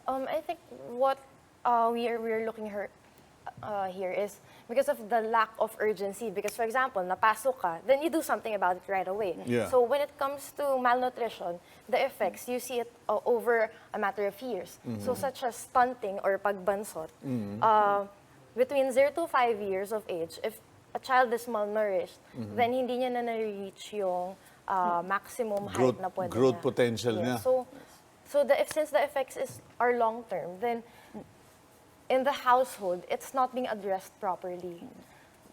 I think what we're looking here is because of the lack of urgency. Because, for example, napasok ka, then you do something about it right away. Yeah. So when it comes to malnutrition, the effects, you see it over a matter of years. So such as stunting or pagbansot, between 0 to 5 years of age, if a child is malnourished, then hindi niya na na-reach yung maximum height na pwede growth niya. potential niya. So since the effects are long-term, then in the household, it's not being addressed properly.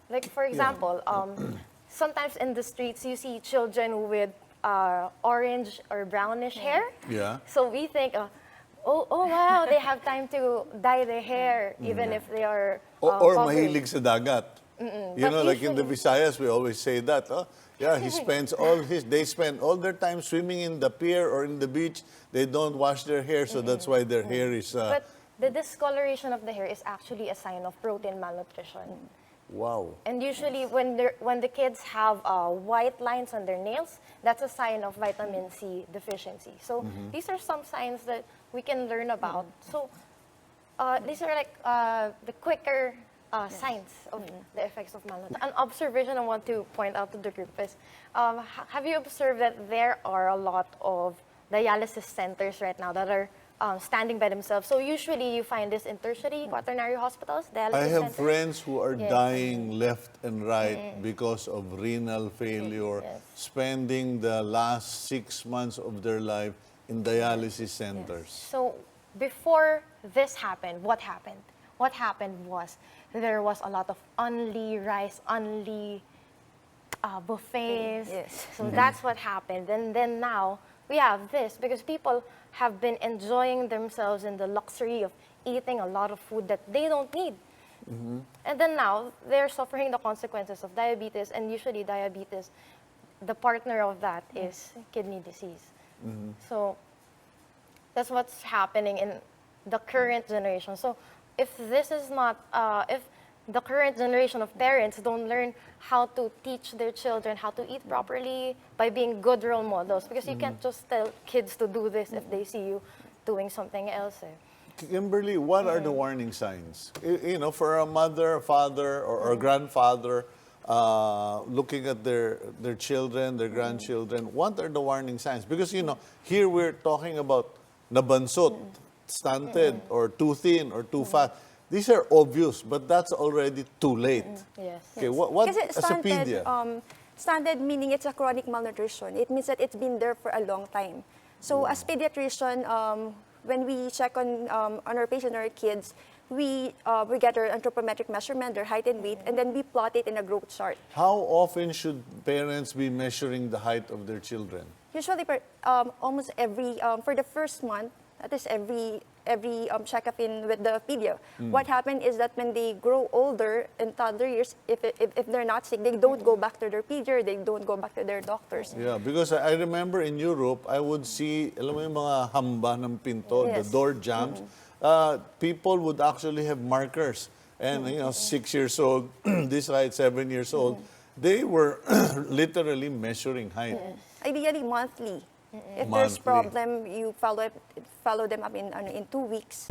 Like, for example, sometimes in the streets, you see children with orange or brownish hair. Yeah. So we think, oh wow, they have time to dye their hair, even if they are Or covered. mahilig sa dagat. You know, like in the Visayas, we always say that. Oh, yeah, they spend all their time swimming in the pier or in the beach. They don't wash their hair, so that's why their hair is... But the discoloration of the hair is actually a sign of protein malnutrition. wow. And usually when the kids have white lines on their nails, that's a sign of vitamin C deficiency. So these are some signs that we can learn about. So these are like the quicker signs of the effects of malnutrition. An observation I want to point out to the group is, have you observed that there are a lot of dialysis centers right now that are standing by themselves? So usually you find this in tertiary, quaternary hospitals, dialysis I have centers. friends who are dying left and right because of renal failure, spending the last 6 months of their life in dialysis centers. So before this happened, what happened? What happened was there was a lot of only rice, only buffets. Yes. So that's what happened. And then now we have this because people have been enjoying themselves in the luxury of eating a lot of food that they don't need. And then now they're suffering the consequences of diabetes, and usually diabetes, the partner of that is kidney disease. So that's what's happening in the current generation. So if this is not, if the current generation of parents don't learn how to teach their children how to eat properly by being good role models, because you can't just tell kids to do this if they see you doing something else. Kimberly, what are the warning signs? You know, for a mother, father, or grandfather looking at their children, their grandchildren, what are the warning signs? Because, you know, here we're talking about nabansot, stunted, or too thin, or too fat. These are obvious, but that's already too late. Yes. Okay, what Kasi as a pedia? stunted meaning it's a chronic malnutrition. It means that it's been there for a long time. So as pediatrician, when we check on our patients, our kids, we get their anthropometric measurement, their height and weight, and then we plot it in a growth chart. How often should parents be measuring the height of their children? Usually, almost every for the first month, that is every checkup in with the pedia. What happened is that when they grow older in toddler years, if they're not sick, they don't go back to their pedia, they don't go back to their doctors. Yeah, because I remember in Europe, I would see, alam mo yung mga hamba ng pinto, the door jambs, people would actually have markers. And, you know, 6 years old, this height, 7 years old, they were literally measuring height. Ideally monthly. If Monthly. there's problem, you follow them up in 2 weeks.